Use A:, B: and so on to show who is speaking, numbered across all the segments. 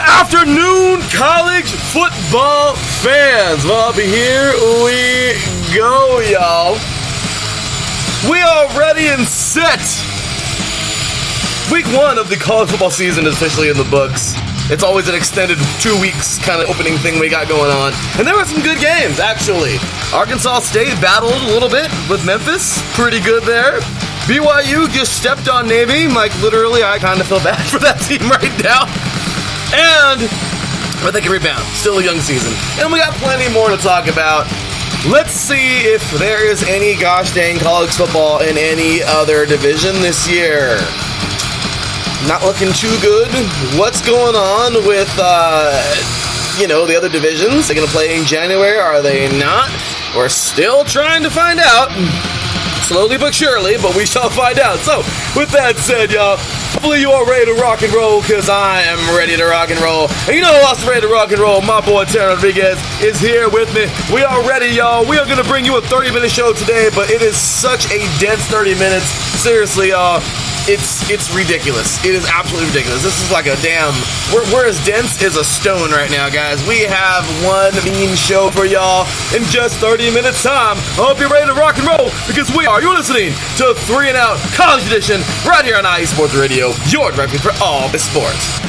A: afternoon, college football fans. Well, here we go, y'all. We are ready and set. Week 1 of the college football season is officially in the books. It's always an extended 2 weeks kind of opening thing we got going on. And there were some good games, actually. Arkansas State battled a little bit with Memphis. Pretty good there. BYU just stepped on Navy. Like, literally, I kind of feel bad for that team right now. But they can rebound. Still a young season. And we got plenty more to talk about. Let's see if there is any gosh dang college football in any other division this year. Not looking too good. What's going on with, the other divisions? They're going to play in January? Are they not? We're still trying to find out. Slowly but surely, but we shall find out. So, with that said, y'all, hopefully you are ready to rock and roll, because I am ready to rock and roll. And you know who else is ready to rock and roll? My boy, Terry Rodriguez, is here with me. We are ready, y'all. We are going to bring you a 30-minute show today, but it is such a dense 30 minutes. Seriously, y'all. It's ridiculous. It is absolutely ridiculous. This is like a damn... We're as dense as a stone right now, guys. We have one mean show for y'all in just 30 minutes time. I hope you're ready to rock and roll, because you're listening to 3 and Out College Edition right here on IE Sports Radio, your directory for all the sports.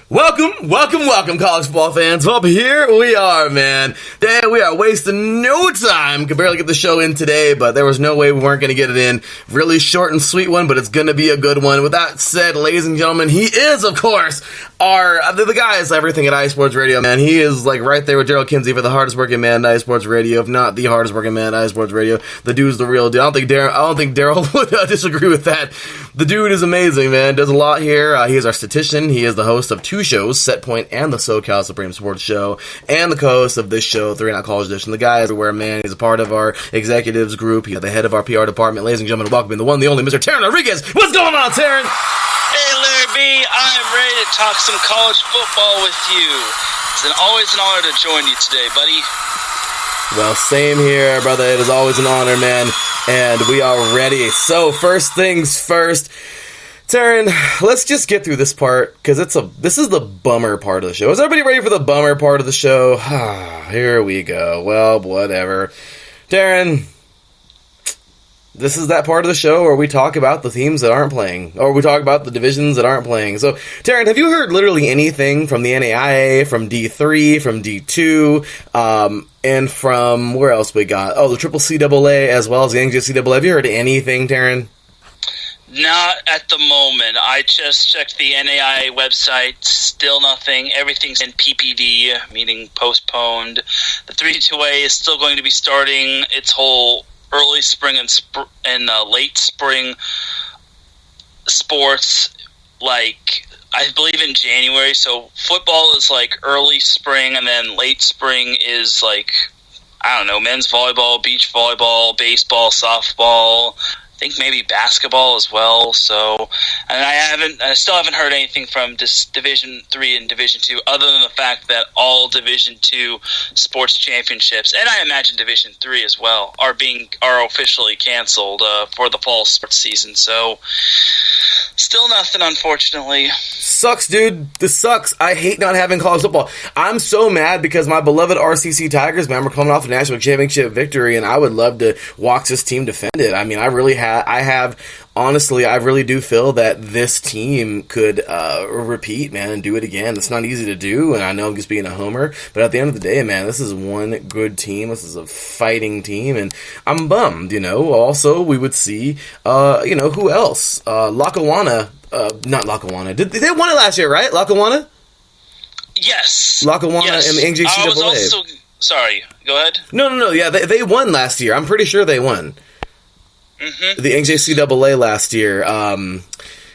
A: Welcome, college football fans. Well, here we are, man. Damn, we are wasting no time. Could barely get the show in today, but there was no way we weren't going to get it in. Really short and sweet one, but it's going to be a good one. With that said, ladies and gentlemen, he is, of course, the guy is everything at IE Sports Radio, man. He is like right there with Gerald Kinsey for the hardest working man at IE Sports Radio, if not the hardest working man at IE Sports Radio. The dude's the real deal. I don't think Daryl would disagree with that. The dude is amazing, man. Does a lot here. He is our statistician. He is the host of 2 shows, Set Point and the SoCal Supreme Sports Show, and the co-host of this show, 3 and Out College Edition. The guy is everywhere, man. He's a part of our executives group. He's the head of our PR department. Ladies and gentlemen, welcome the one, the only, Mr. Terran Rodriguez. What's going on, Terran?
B: Hey, Larry B. I'm ready to talk some college football with you. It's always an honor to join you today, buddy.
A: Well, same here, brother. It is always an honor, man. And we are ready. So, first things first. Taryn, let's just get through this part, because this is the bummer part of the show. Is everybody ready for the bummer part of the show? Here we go. Well, whatever. Taryn, this is that part of the show where we talk about the teams that aren't playing, or we talk about the divisions that aren't playing. So, Taryn, have you heard literally anything from the NAIA, from D3, from D2, and from, where else we got? Oh, the CCAA as well as the NCAA. Have you heard anything, Taryn?
B: Not at the moment. I just checked the NAIA website. Still nothing. Everything's in PPD, meaning postponed. The 3-2A is still going to be starting its whole early spring and late spring sports, like, I believe in January. So football is like early spring, and then late spring is like, I don't know, men's volleyball, beach volleyball, baseball, softball, I think maybe basketball as well. So, and I still haven't heard anything from Division 3 and Division 2, other than the fact that all Division 2 sports championships, and I imagine Division 3 as well, are officially canceled for the fall sports season. So, still nothing, unfortunately.
A: Sucks, dude. This sucks. I hate not having college football. I'm so mad because my beloved RCC Tigers, man, we're coming off a national championship victory, and I would love to watch this team defend it. I mean, honestly, I really do feel that this team could repeat, man, and do it again. It's not easy to do, and I know I'm just being a homer, but at the end of the day, man, this is one good team. This is a fighting team, and I'm bummed, Also, we would see, who else? Lackawanna. Not Lackawanna. They won it last year, right? Lackawanna?
B: Yes.
A: Lackawanna
B: yes.
A: and the NCAA.
B: I was also... Sorry, go ahead.
A: No. Yeah, they won last year. I'm pretty sure they won.
B: Mm-hmm.
A: The NCAA last year,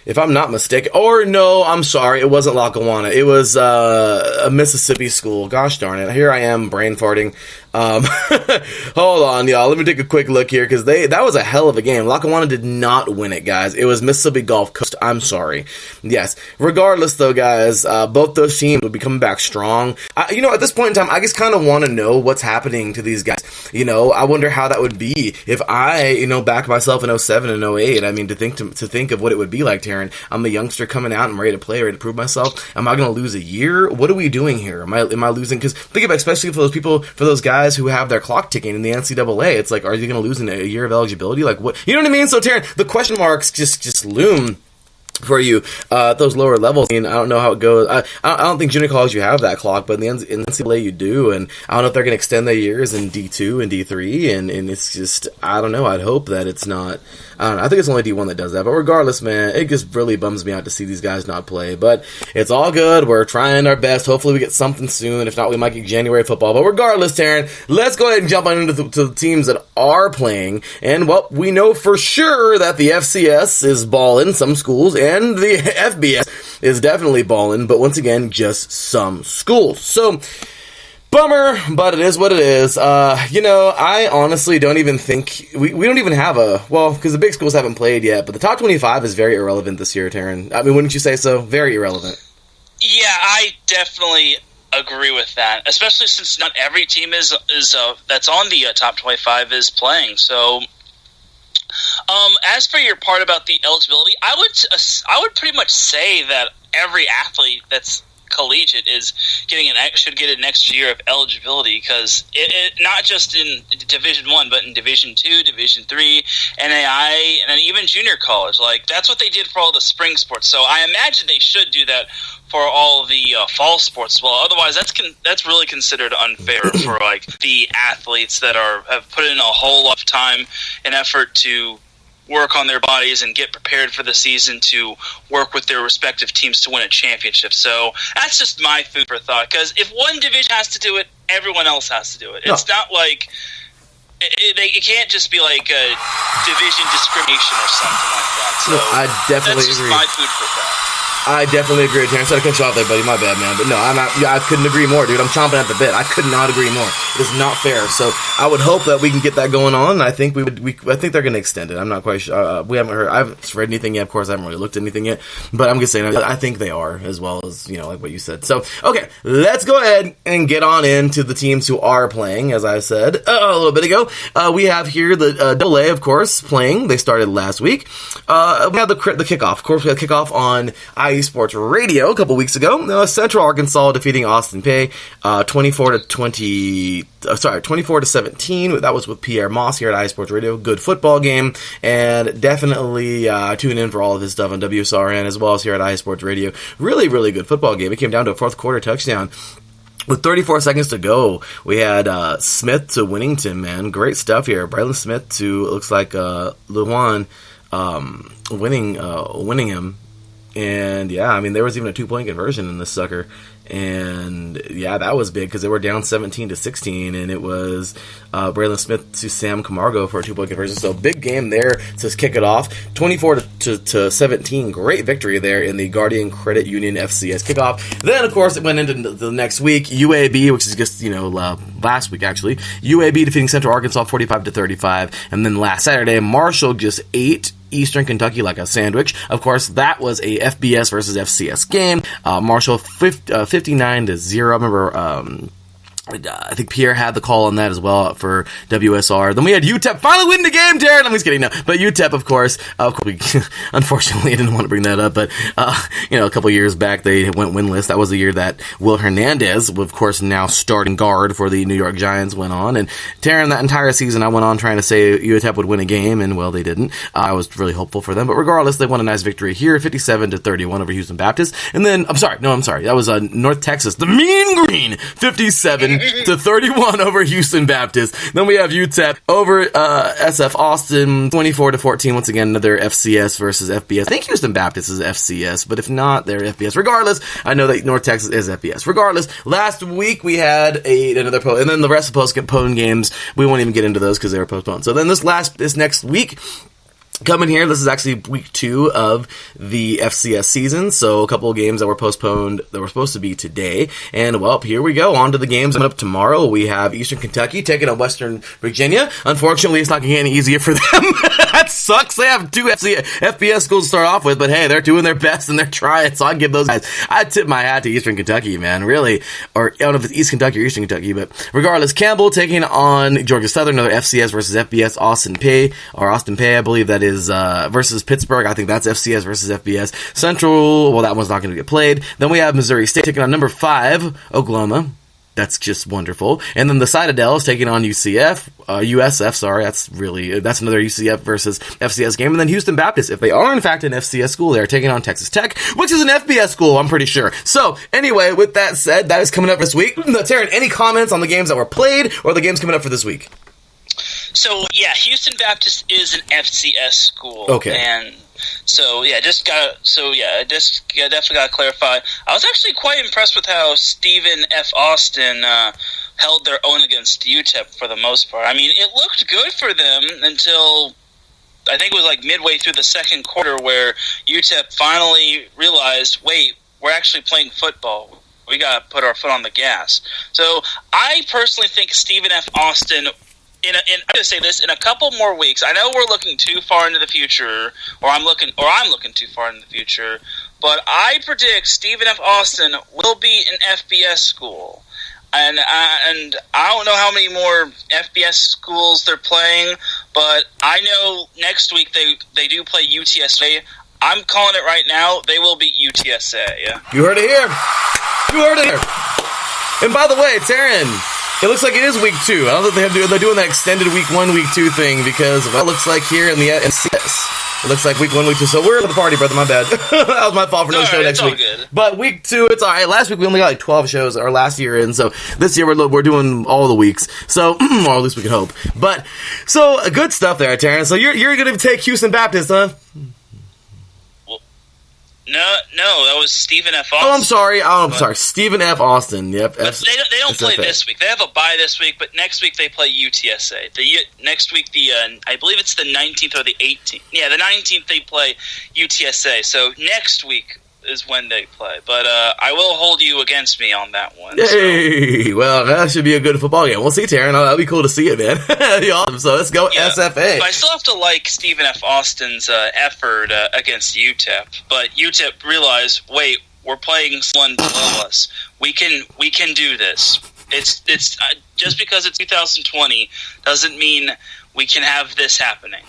A: if I'm not mistaken. Or no, I'm sorry, it wasn't Lackawanna. It was a Mississippi school. Gosh darn it. Here I am, brain farting. Hold on, y'all. Let me take a quick look here because that was a hell of a game. Lackawanna did not win it, guys. It was Mississippi Gulf Coast. I'm sorry. Yes. Regardless, though, guys, both those teams would be coming back strong. At this point in time, I just kind of want to know what's happening to these guys. I wonder how that would be if I, back myself in 07 and 08. I mean, to think of what it would be like, Taryn. I'm a youngster coming out. I'm ready to play, ready to prove myself. Am I going to lose a year? What are we doing here? Am I losing? Because think about, especially for those guys who have their clock ticking in the NCAA. It's like, are you going to lose in a year of eligibility? Like, what? You know what I mean? So, Taryn, the question marks just loom for you at those lower levels. I mean, I don't know how it goes. I don't think junior college you have that clock, but in the NCAA you do, and I don't know if they're going to extend their years in D2 and D3, and it's just, I don't know. I'd hope that it's not. I don't know. I think it's only D1 that does that, but regardless, man, it just really bums me out to see these guys not play, but it's all good. We're trying our best. Hopefully we get something soon. If not, we might get January football, but regardless, Taryn, let's go ahead and jump on into the teams that are playing, and well, we know for sure that the FCS is balling some schools, and the FBS is definitely balling, but once again, just some schools. So, bummer, but it is what it is. I honestly don't even think we don't even have because the big schools haven't played yet, but the top 25 is very irrelevant this year, Taryn. I mean, wouldn't you say so? Very irrelevant.
B: Yeah, I definitely agree with that, especially since not every team is that's on the top 25 is playing. So, as for your part about the eligibility, I would pretty much say that every athlete that's collegiate should get an extra year of eligibility, because it not just in Division 1, but in Division 2, Division 3, NAI, and then even junior college. Like, that's what they did for all the spring sports. So I imagine they should do that for all the fall sports as well. Otherwise, that's really considered unfair for like the athletes that have put in a whole lot of time and effort to work on their bodies and get prepared for the season to work with their respective teams to win a championship. So that's just my food for thought, because if one division has to do it, everyone else has to do it. No. It's not like it can't just be like a division discrimination or something like that. So
A: no, I definitely
B: that's just
A: agree.
B: my food for thought.
A: I definitely agree, Terrence. I cut you off there, buddy. My bad, man. But no, I couldn't agree more, dude. I'm chomping at the bit. I could not agree more. It is not fair. So I would hope that we can get that going on. I think I think they're going to extend it. I'm not quite sure. We haven't heard. I haven't read anything yet. Of course, I haven't really looked at anything yet. But I'm just saying, I think they are, as well as, like what you said. So, okay, let's go ahead and get on into the teams who are playing, as I said a little bit ago. We have here the AA, of course, playing. They started last week. We had the kickoff. Of course, we had the kickoff on IE Sports Radio a couple weeks ago. Central Arkansas defeating Austin Peay 24 to 17. That was with Pierre Moss here at IE Sports Radio. Good football game, and definitely tune in for all of his stuff on WSRN as well as here at IE Sports Radio. Really, really good football game. It came down to a fourth quarter touchdown. With 34 seconds to go, we had Smith to Winnington, man. Great stuff here. Braylon Smith to, it looks like, Lujan winning him. And, yeah, I mean, there was even a 2-point conversion in this sucker. And, yeah, that was big because they were down 17-16, and it was Braylon Smith to Sam Camargo for a 2-point conversion. So, big game there to kick it off. 24 to 17, great victory there in the Guardian Credit Union FCS kickoff. Then, of course, it went into the next week. UAB, which is just, last week, actually. UAB defeating Central Arkansas 45-35. And then last Saturday, Marshall just ate Eastern Kentucky like a sandwich. Of course, that was a FBS versus FCS game. Marshall 59-0. I remember I think Pierre had the call on that as well for WSR. Then we had UTEP finally win the game, Darren. I'm just kidding. No, but UTEP, of course, we, unfortunately, I didn't want to bring that up, but a couple years back they went winless. That was the year that Will Hernandez, of course, now starting guard for the New York Giants, went on. And Taryn, that entire season, I went on trying to say UTEP would win a game, and well, they didn't. I was really hopeful for them, but regardless, they won a nice victory here, 57-31 over Houston Baptist. And then, I'm sorry, that was North Texas, the Mean Green, 57-31 over Houston Baptist. Then we have UTEP over SF Austin, 24-14. Once again, another FCS versus FBS. I think Houston Baptist is FCS, but if not, they're FBS. Regardless, I know that North Texas is FBS. Regardless, last week we had another and then the rest of postponed games, we won't even get into those because they were postponed. So then this next week, Coming here, this is actually week 2 of the FCS season, so a couple of games that were postponed that were supposed to be today. And, well, here we go. On to the games coming up tomorrow. We have Eastern Kentucky taking on Western Virginia. Unfortunately, it's not going to get any easier for them. That sucks. They have 2 FBS schools to start off with, but hey, they're doing their best and they're trying, so I give those guys. I tip my hat to Eastern Kentucky, man, really. Or, I don't know if it's East Kentucky or Eastern Kentucky, but regardless, Campbell taking on Georgia Southern, another FCS versus FBS, Austin Peay, I believe that is versus Pittsburgh. I think that's FCS versus FBS. Central, well, that one's not going to get played. Then we have Missouri State taking on number 5, Oklahoma. That's just wonderful. And then the Citadel is taking on USF, sorry. That's another UCF versus FCS game. And then Houston Baptist, if they are in fact an FCS school, they're taking on Texas Tech, which is an FBS school, I'm pretty sure. So, anyway, with that said, that is coming up this week. Taryn, any comments on the games that were played or the games coming up for this week?
B: So, yeah, Houston Baptist is an FCS school.
A: Okay.
B: And so, definitely got to clarify. I was actually quite impressed with how Stephen F. Austin held their own against UTEP for the most part. I mean, it looked good for them until I think it was like midway through the second quarter where UTEP finally realized, wait, we're actually playing football. We got to put our foot on the gas. So, I personally think Stephen F. Austin, I'm going to say this, in a couple more weeks, I know we're looking too far into the future, or I'm looking too far into the future, but I predict Stephen F. Austin will be an FBS school. And I don't know how many more FBS schools they're playing, but I know next week they do play UTSA. I'm calling it right now, they will beat UTSA. Yeah.
A: You heard it here. And by the way, Taryn, it looks like it is week 2. I don't think they're doing that extended week 1, week 2 thing because it looks like here in the NCAA, it looks like week 1, week 2. So we're at the party, brother. My bad. That was my fault for no show next week.
B: Good.
A: But week 2, it's all right. Last week we only got like 12 shows, or last year, and so this year we're doing all the weeks. So, or at least we can hope. But so good stuff there, Taryn. So you're going to take Houston Baptist, huh?
B: No, that was Stephen F. Austin.
A: I'm sorry. Stephen F. Austin. Yep.
B: But they don't play this week. They have a bye this week, but next week they play UTSA. Next week, I believe it's the 19th or the 18th. Yeah, the 19th they play UTSA. So next week is when they play. But I will hold you against me on that one.
A: Hey, so. Well, that should be a good football game. We'll see, Taryn. That'll be cool to see it, man. That'd be awesome. So let's go SFA.
B: But I still have to like Stephen F. Austin's effort against UTEP. But UTEP realized, wait, we're playing someone below us. We can do this. It's just because it's 2020 doesn't mean we can have this happening.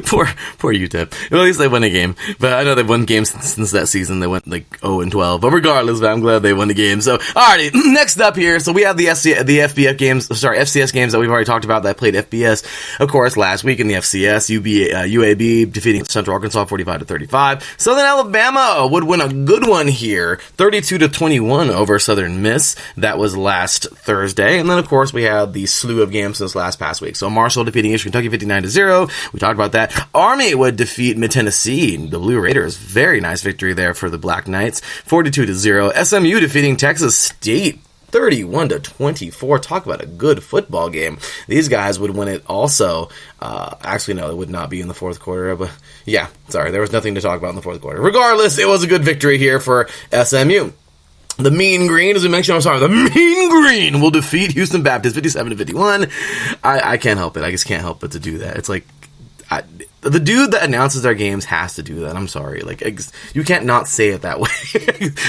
A: Poor UTEP. Well, at least they won a game. But I know they've won games since that season. They went like 0-12. But regardless, I'm glad they won the game. So, alrighty. Next up here. So we have the FCS games that we've already talked about that played FBS, of course, last week in the FCS. UAB defeating Central Arkansas 45-35. Southern Alabama would win a good one here, 32-21 over Southern Miss. That was last Thursday. And then, of course, we had the slew of games since last past week. So Marshall defeating Eastern Kentucky 59-0. We talked about that. Army would defeat Mid-Tennessee, the Blue Raiders. Very nice victory there for the Black Knights, 42-0. SMU defeating Texas State, 31-24. Talk about a good football game. These guys would win it also. Actually, no, it would not be in the fourth quarter. But yeah, sorry, there was nothing to talk about in the fourth quarter. Regardless, it was a good victory here for SMU. The Mean Green, as we mentioned, the Mean Green will defeat Houston Baptist 57-51. I can't help it. I just can't help but to do that. It's like, the dude that announces our games has to do that. I'm sorry. Like, you can't not say it that way.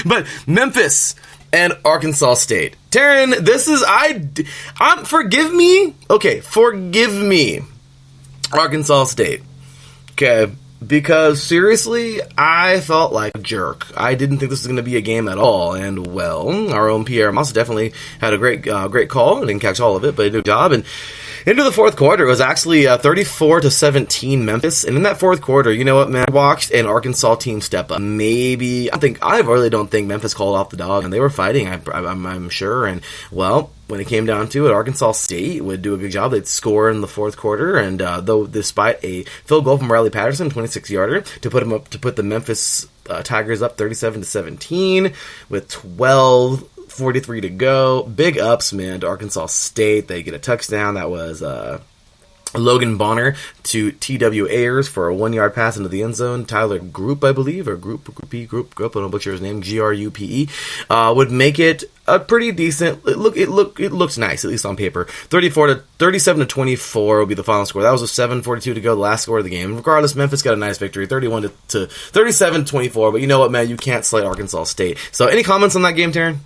A: But Memphis and Arkansas State. Taryn, this is, forgive me. Okay, forgive me, Arkansas State. Okay, because seriously, I felt like a jerk. I didn't think this was going to be a game at all. And, well, our own Pierre Moss definitely had a great call. I didn't catch all of it, but he did a good job. And into the fourth quarter, it was actually 34-17 Memphis. And in that fourth quarter, you know what, man? I watched an Arkansas team step up. I really don't think Memphis called off the dog. And they were fighting, I'm sure. And, well, when it came down to it, Arkansas State would do a good job. They'd score in the fourth quarter. And though despite a field goal from Riley Patterson, 26-yarder, to put the Memphis Tigers up 37-17 with 12:43 to go. Big ups, man, to Arkansas State. They get a touchdown. That was Logan Bonner to T.W. Ayers for a 1-yard pass into the end zone. Tyler Group, I believe, or Group, I don't butcher his name, Grupe, would make it a pretty decent. It looks nice, at least on paper. 37-24 would be the final score. That was with 7:42 to go, the last score of the game. Regardless, Memphis got a nice victory, 31 to 37-24. But you know what, man, you can't slight Arkansas State. So, any comments on that game, Taryn?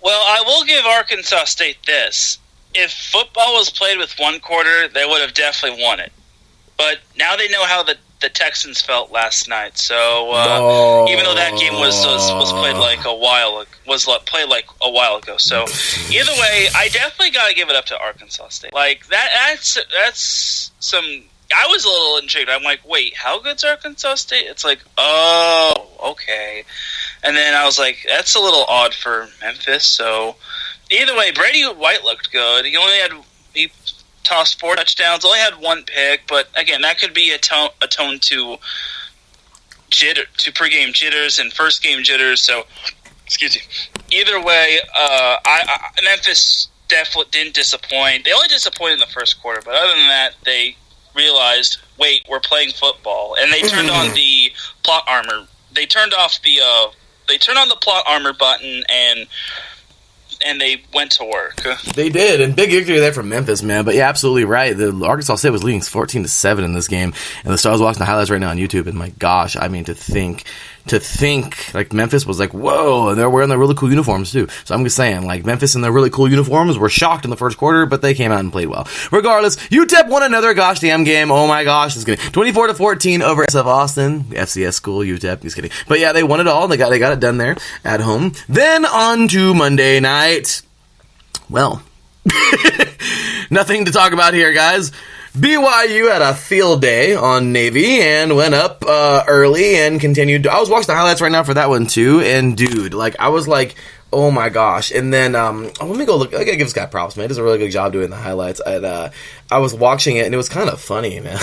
B: Well, I will give Arkansas State this. If football was played with one quarter, they would have definitely won it. But now they know how the Texans felt last night. So even though that game was played like a while ago. So either way, I definitely got to give it up to Arkansas State. Like that's some. I was a little intrigued. I'm like, wait, how good's Arkansas State? It's like, oh, okay. And then I was like, that's a little odd for Memphis. So. Either way, Brady White looked good. He tossed 4 touchdowns, only had 1 pick, but again, that could be atone to pregame jitters and first game jitters. So, excuse me. Either way, Memphis definitely didn't disappoint. They only disappointed in the first quarter, but other than that, they realized, wait, we're playing football, and they turned on the plot armor. They turned on the plot armor button and they went to work.
A: They did, and big victory there from Memphis, man. But yeah, absolutely right. The Arkansas State was leading 14-7 in this game, and the Stars watching the highlights right now on YouTube. And my gosh, I mean, to think like Memphis was like, whoa, and they're wearing their really cool uniforms too. So I'm just saying, like Memphis in their really cool uniforms were shocked in the first quarter, but they came out and played well. Regardless, UTEP won another gosh damn game. Oh my gosh, just kidding. 24-14 over SF Austin, the FCS school, UTEP. Just kidding. But yeah, they won it all. They got it done there at home. Then on to Monday night. Well, nothing to talk about here, guys. BYU had a field day on Navy and went up early and continued. I was watching the highlights right now for that one too, and dude, like I was like, oh my gosh. And then let me go look. I gotta give this guy props, man. He does a really good job doing the highlights. I was watching it and it was kind of funny, man.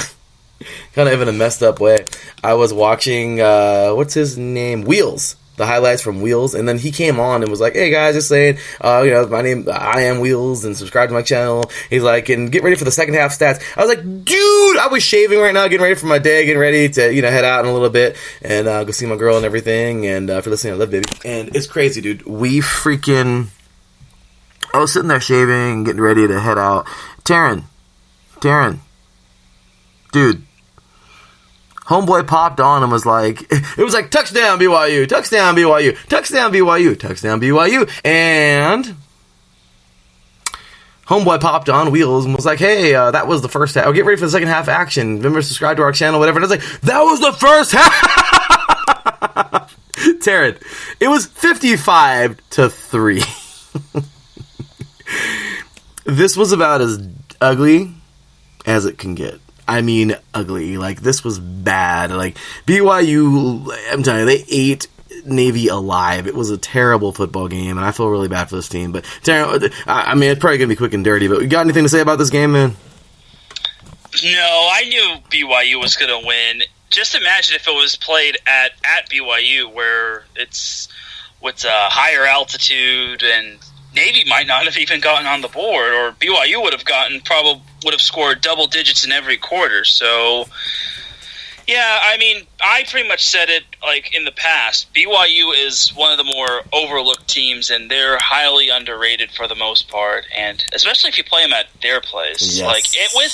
A: Kind of in a messed up way. I was watching what's his name? Wheels. The highlights from Wheels, and then he came on and was like, hey guys, just saying, my name, I am Wheels, and subscribe to my channel. He's like, and get ready for the second half stats. I was like, dude, I was shaving right now, getting ready for my day, getting ready to, head out in a little bit, and go see my girl and everything, and for listening, I love baby. And it's crazy, dude. I was sitting there shaving, getting ready to head out. Taryn, dude. Homeboy popped on and was like, it was like, touchdown BYU, touchdown BYU, touchdown BYU, touchdown BYU. And homeboy popped on Wheels and was like, hey, that was the first half. I'll get ready for the second half action. Remember, subscribe to our channel, whatever. And I was like, that was the first half. Taryn, it was 55-3. This was about as ugly as it can get. I mean, ugly. Like, this was bad. Like, BYU, I'm telling you, they ate Navy alive. It was a terrible football game, and I feel really bad for this team. But, I mean, it's probably going to be quick and dirty, but you got anything to say about this game, man?
B: No, I knew BYU was going to win. Just imagine if it was played at BYU, where it's a higher altitude, and Navy might not have even gotten on the board, or BYU would have scored double digits in every quarter. So, yeah, I mean, I pretty much said it like in the past. BYU is one of the more overlooked teams, and they're highly underrated for the most part. And especially if you play them at their place,
A: yes.
B: with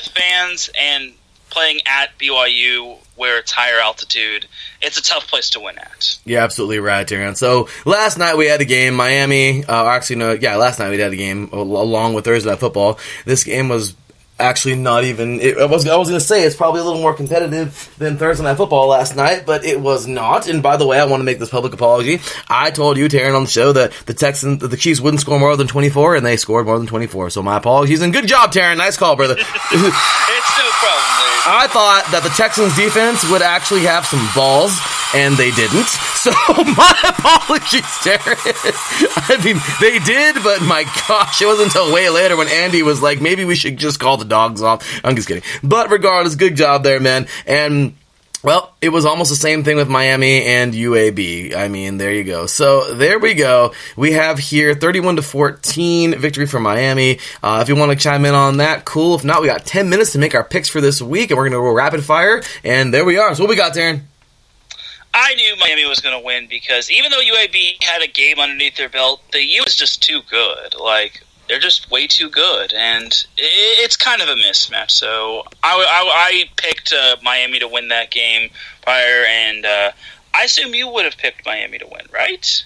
B: fans, and playing at BYU where it's higher altitude, it's a tough place to win at.
A: You're absolutely right, Darren. So last night we had a game, Miami. Last night we had a game along with Thursday Night Football. This game was actually not even. I was going to say it's probably a little more competitive than Thursday Night Football last night, but it was not. And by the way, I want to make this public apology. I told you, Taryn, on the show that the Chiefs wouldn't score more than 24, and they scored more than 24. So my apologies, and good job, Taryn. Nice call, brother.
B: It's no problem, dude.
A: I thought that the Texans defense would actually have some balls, and they didn't. So my apologies, Taryn. I mean, they did, but my gosh, it wasn't until way later when Andy was like, maybe we should just call the dogs off. I'm just kidding. But regardless, good job there, man. And Well, it was almost the same thing with Miami and UAB. I mean, there you go. So there we go. We have here 31-14 victory for Miami. If you want to chime in on that, cool. If not, we got 10 minutes to make our picks for this week, and we're going to go rapid fire. And there we are. So what we got, Darren?
B: I knew Miami was going to win because even though UAB had a game underneath their belt, the U is just too good. Like, they're just way too good, and it's kind of a mismatch. So I picked Miami to win that game prior, and I assume you would have picked Miami to win, right?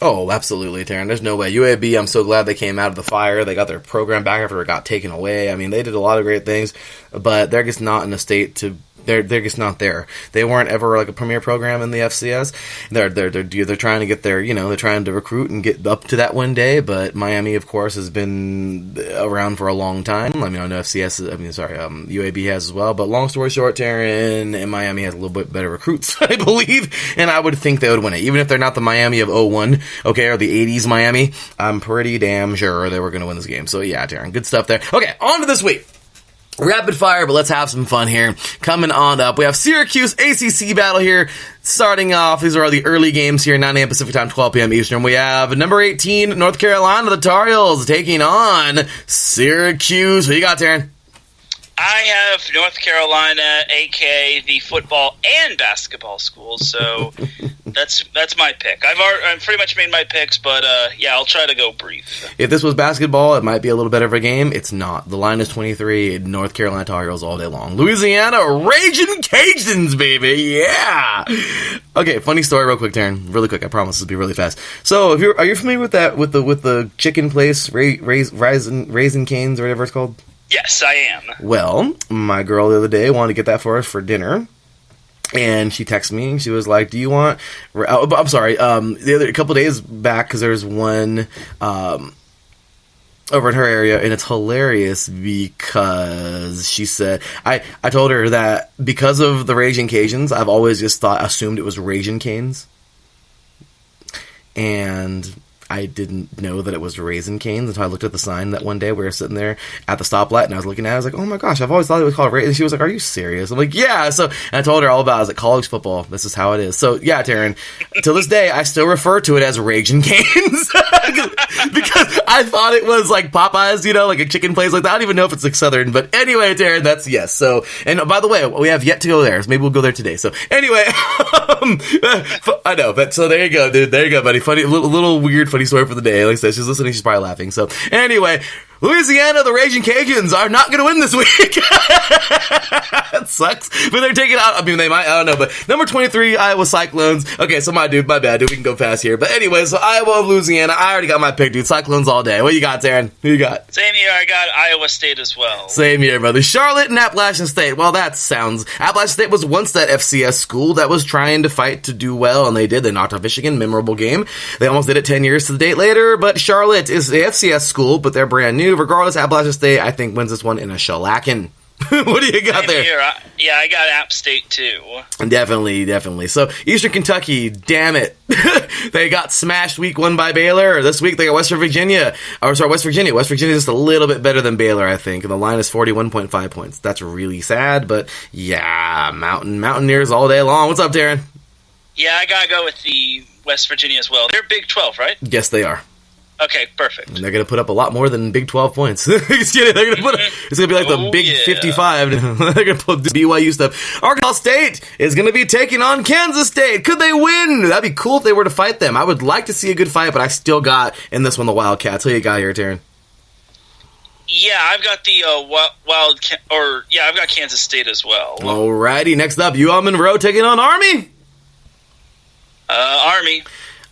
A: Oh, absolutely, Taryn. There's no way. UAB, I'm so glad they came out of the fire. They got their program back after it got taken away. I mean, they did a lot of great things, but they're just not in a state to... They're just not there. They weren't ever like a premier program in the FCS. They're trying to get there. They're trying to recruit and get up to that one day. But Miami, of course, has been around for a long time. I mean, I know UAB has as well. But long story short, Taryn, and Miami has a little bit better recruits, I believe. And I would think they would win it, even if they're not the Miami of 01, okay, or the 80s Miami. I'm pretty damn sure they were going to win this game. So yeah, Taryn, good stuff there. Okay, on to this week. Rapid fire, but let's have some fun here. Coming on up, we have Syracuse ACC battle here. Starting off, these are the early games here, 9 a.m. Pacific time, 12 p.m. Eastern. We have number 18, North Carolina, the Tar Heels, taking on Syracuse. What you got, Taryn?
B: I have North Carolina, a.k.a. the football and basketball schools, so that's my pick. I've pretty much made my picks, but yeah, I'll try to go brief.
A: If this was basketball, it might be a little better of a game. It's not. The line is 23, North Carolina Tar Heels all day long. Louisiana, Raging Cajuns, baby, yeah! Okay, funny story real quick, Taryn. Really quick, I promise this will be really fast. So, are you familiar with that, with the chicken place, Raising Cane's, or whatever it's called?
B: Yes, I am.
A: Well, my girl the other day wanted to get that for us for dinner. And she texted me, and she was like, do you want... I'm sorry, a couple days back, because there's one over in her area, and it's hilarious because she said... I told her that because of the Raging Cajuns, I've always just assumed it was Raging Canes. And... I didn't know that it was Raisin Canes until I looked at the sign that one day we were sitting there at the stoplight, and I was looking at it. I was like, oh my gosh, I've always thought it was called Raisin. And she was like, are you serious? I'm like, yeah. So, and I told her all about it. I was like, college football, this is how it is. So, yeah, Taryn, till this day, I still refer to it as Raging Canes because I thought it was like Popeyes, like a chicken place like that. I don't even know if it's like Southern, but anyway, Taryn, that's yes. So, and by the way, we have yet to go there, so maybe we'll go there today. So, anyway, I know, but so there you go, dude. There you go, buddy. Funny, little weird, funny story for the day. Like I said, she's listening, she's probably laughing. So, anyway, Louisiana, the Raging Cajuns are not going to win this week. That sucks. But they're taking out, I mean, they might, I don't know. But number 23, Iowa Cyclones. Okay, so my bad, dude. We can go fast here. But anyway, so Iowa, Louisiana. I already got my pick, dude. Cyclones all day. What you got, Taryn? Who you got?
B: Same here. I got Iowa State as well.
A: Same here, brother. Charlotte and Appalachian State. Well, Appalachian State was once that FCS school that was trying to fight to do well, and they did. They knocked off Michigan. Memorable game. They almost did it 10 years to the date later, but Charlotte is the FCS school, but they're brand new. Regardless, Appalachian State, I think, wins this one in a shellacking. What do you got there?
B: Yeah, I got App State too.
A: Definitely. So, Eastern Kentucky, damn it. They got smashed week 1 by Baylor. This week they got West Virginia. West Virginia. West Virginia is just a little bit better than Baylor, I think. And the line is 41.5 points. That's really sad, but yeah, Mountaineers all day long. What's up, Darren?
B: Yeah, I gotta go with the West Virginia as well. They're Big 12, right?
A: Yes, they are.
B: Okay, perfect.
A: And they're going to put up a lot more than Big 12 points. Just kidding. They're gonna it's going to be like the Big 55. They're going to put BYU stuff. Arkansas State is going to be taking on Kansas State. Could they win? That'd be cool if they were to fight them. I would like to see a good fight, but I still got in this one the Wildcats. Who you got here, Taryn?
B: Yeah, I've got the I've got Kansas State as well.
A: Alrighty, next up, UL Monroe taking on Army. Army.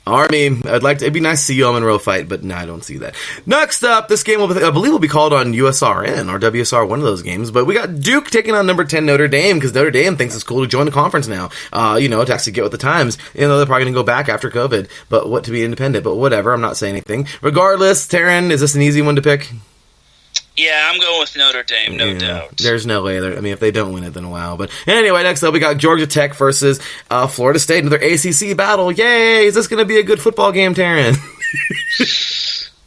A: It'd be nice to see UL Monroe fight, but no, I don't see that. Next up, this game I believe will be called on USRN or WSR, one of those games. But we got Duke taking on number 10 Notre Dame because Notre Dame thinks it's cool to join the conference now. To actually get with the times. They're probably going to go back after COVID, but to be independent. But whatever, I'm not saying anything. Regardless, Taryn, is this an easy one to pick?
B: Yeah, I'm going with Notre Dame, no doubt.
A: There's no way. If they don't win it, then wow. But anyway, next up, we got Georgia Tech versus Florida State, another ACC battle. Yay! Is this going to be a good football game, Taryn?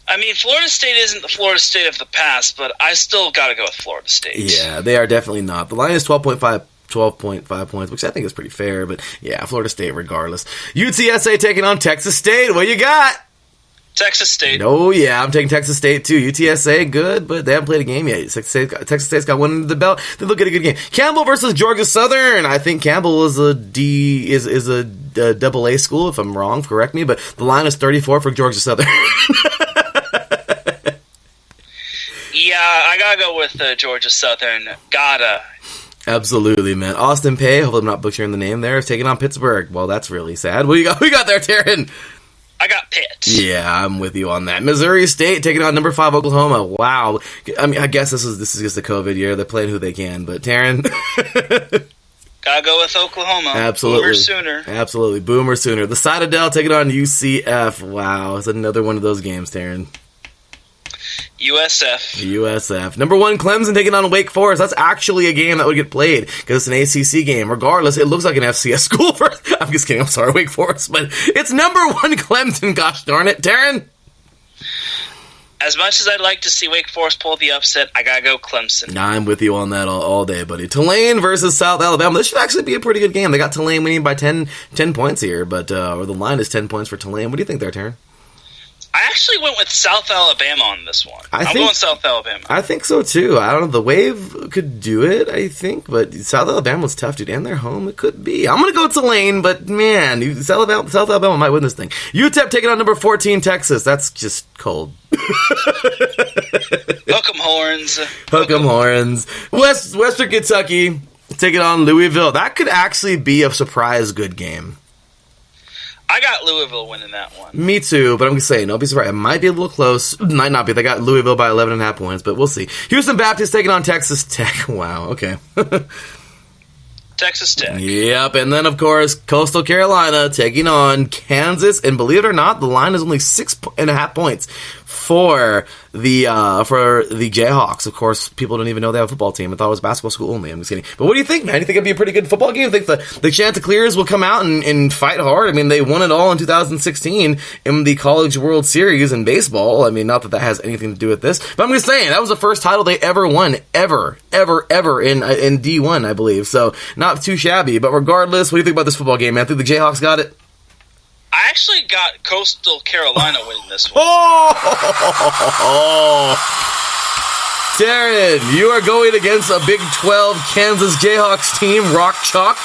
B: I mean, Florida State isn't the Florida State of the past, but I still got to go with Florida State.
A: Yeah, they are definitely not. The line is 12.5 12.5 points, which I think is pretty fair. But yeah, Florida State regardless. UTSA taking on Texas State. What you got?
B: Texas State.
A: Oh, yeah, I'm taking Texas State, too. UTSA, good, but they haven't played a game yet. Texas State's got one under the belt. They look at a good game. Campbell versus Georgia Southern. I think Campbell is a double A school. If I'm wrong, correct me, but the line is 34 for Georgia Southern.
B: Yeah, I gotta go with Georgia Southern. Gotta.
A: Absolutely, man. Austin Peay, hopefully I'm not butchering the name there, is taking on Pittsburgh. Well, that's really sad. What do you got? We got there, Taryn?
B: I got Pitt.
A: Yeah, I'm with you on that. Missouri State taking on number 5 Oklahoma. Wow. I mean, I guess this is just the COVID year. They're playing who they can. But Taryn,
B: gotta go with Oklahoma.
A: Absolutely.
B: Boomer Sooner.
A: Absolutely. Boomer Sooner. The Citadel taking on UCF. Wow, it's another one of those games, Taryn. USF. Number 1 Clemson taking on Wake Forest. That's actually a game that would get played because it's an ACC game. Regardless, it looks like an FCS school. I'm just kidding. I'm sorry, Wake Forest, but it's number 1 Clemson. Gosh darn it, Taryn.
B: As much as I'd like to see Wake Forest pull the upset, I gotta go Clemson.
A: I'm with you on that all day, buddy. Tulane versus South Alabama. This should actually be a pretty good game. They got Tulane winning by 10 points here, but or the line is 10 points for Tulane. What do you think there, Taryn?
B: I actually went with South Alabama on this one. I'm going South Alabama.
A: I think so, too. I don't know. The Wave could do it, I think, but South Alabama was tough, dude. And they're home. It could be. I'm going to go Tulane, but, man, South Alabama might win this thing. UTEP taking on number 14 Texas. That's just cold.
B: Hook 'em horns.
A: Hook 'em horns. Western Kentucky taking on Louisville. That could actually be a surprise good game.
B: I got Louisville winning that one.
A: Me too, but I'm going to say, don't be surprised. It might be a little close. Might not be. They got Louisville by 11.5 points, but we'll see. Houston Baptist taking on Texas Tech. Wow, okay.
B: Texas Tech.
A: Yep, and then, of course, Coastal Carolina taking on Kansas, and believe it or not, the line is only 6.5 points for the Jayhawks. Of course, people don't even know they have a football team. I thought it was basketball school only. I'm just kidding. But what do you think, man? Do you think it'd be a pretty good football game? You think the Chanticleers will come out and fight hard? I mean, they won it all in 2016 in the College World Series in baseball. I mean, not that has anything to do with this, but I'm just saying, that was the first title they ever won, ever in D1, I believe. So, not too shabby. But regardless, what do you think about this football game, man? I think the Jayhawks got it?
B: I actually got Coastal Carolina winning this one.
A: Darren, you are going against a Big 12 Kansas Jayhawks team, Rock Chalk?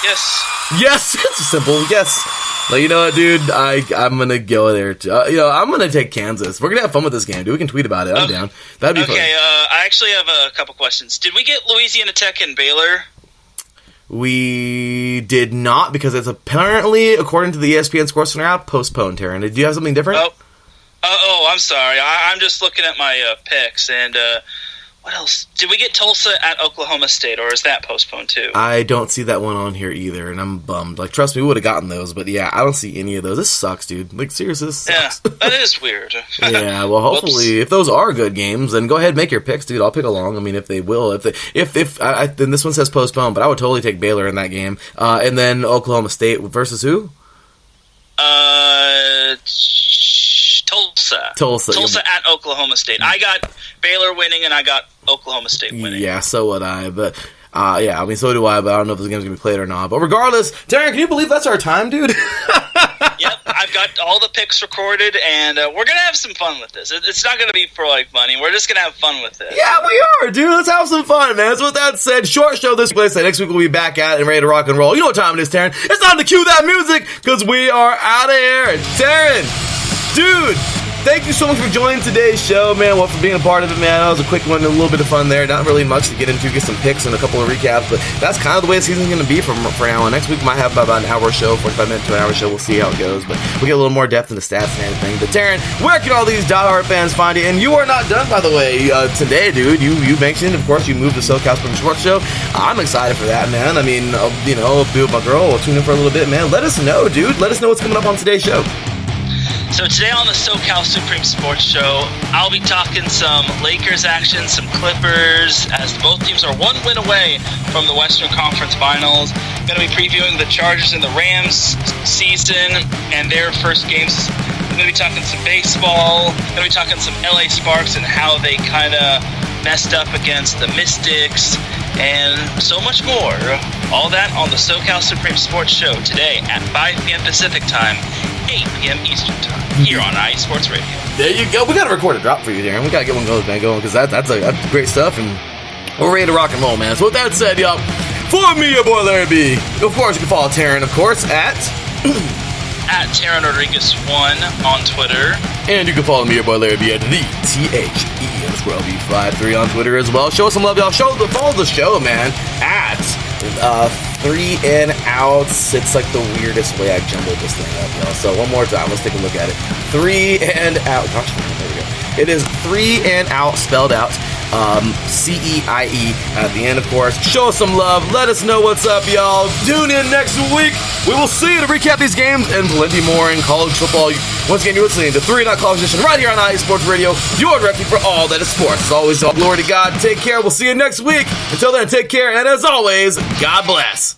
B: Yes.
A: Yes, it's simple, yes. Well, you know what, dude? I'm going to go there, too. I'm going to take Kansas. We're going to have fun with this game, dude. We can tweet about it. I'm down. That'd be fun.
B: Okay, I actually have a couple questions. Did we get Louisiana Tech and Baylor?
A: We did not, because it's apparently, according to the ESPN Sports Center app, postponed, Taryn. Do you have something different?
B: I'm sorry. I'm just looking at my picks, and what else? Did we get Tulsa at Oklahoma State, or is that postponed too?
A: I don't see that one on here either, and I'm bummed. Like, trust me, we would have gotten those, but yeah, I don't see any of those. This sucks, dude. Like, seriously, this sucks.
B: Yeah, that is weird.
A: Yeah, well, hopefully, if those are good games, then go ahead and make your picks, dude. I'll pick along. I mean, if they will. Then this one says postponed, but I would totally take Baylor in that game. And then Oklahoma State versus who? Tulsa
B: at Oklahoma State. I got Baylor winning, and I got Oklahoma State winning.
A: Yeah, so would I. But yeah, I mean, so do I. But I don't know if this game's gonna be played or not. But regardless, Darren, can you believe that's our time, dude?
B: Yep, I've got all the picks recorded, and we're gonna have some fun with this. It's not gonna be for like money. We're just gonna have fun with it.
A: Yeah, we are, dude. Let's have some fun, man. So with that said, short show this place. Next week we'll be back at it and ready to rock and roll. You know what time it is, Taryn? It's time to cue that music because we are out of here. And Taryn, dude, thank you so much for joining today's show, man. Well, for being a part of it, man. That was a quick one, a little bit of fun there. Not really much to get into, get some picks and a couple of recaps, but that's kind of the way the season's going to be for now on. Next week we might have about an hour show, 45 minutes to an hour show. We'll see how it goes, but we'll get a little more depth into stats and everything. But Taryn, where can all these diehard fans find you? And you are not done, by the way, today, dude. You mentioned, of course, you moved to SoCal Spring Sports Show. I'm excited for that, man. I mean, I'll be with my girl. We'll tune in for a little bit, man. Let us know, dude. Let us know what's coming up on today's show.
B: So today on the SoCal Supreme Sports Show, I'll be talking some Lakers action, some Clippers, as both teams are one win away from the Western Conference Finals. Going to be previewing the Chargers and the Rams season and their first games. I'm going to be talking some baseball. Going to be talking some LA Sparks and how they kind of messed up against the Mystics. and so much more. All that on the SoCal Supreme Sports Show today at 5 p.m. Pacific Time, 8 p.m. Eastern Time, here on iSports Radio.
A: There you go. We got to record a drop for you, Darren. We got to get one going, because that's great stuff, and we're ready to rock and roll, man. So with that said, y'all, for me, your boy Larry B, of course, you can follow Taryn, of course, at
B: Taryn Rodriguez 1 on Twitter.
A: And you can follow me, your boy Larry B, at the THEM53 on Twitter as well. Show us some love, y'all. Follow the show, man, at 3 and Outs. It's like the weirdest way I jumbled this thing up, y'all. So one more time, let's take a look at it. 3 and Out. Gosh, there we go. It is 3 and Out, spelled out. CEIE at the end, of course. Show us some love. Let us know what's up, y'all. Tune in next week. We will see you to recap these games and plenty more in college football. Once again, you're listening to 3 and Out College Edition right here on iSports Radio, your directory for all that is sports. As always, all glory to God. Take care. We'll see you next week. Until then, take care. And as always, God bless.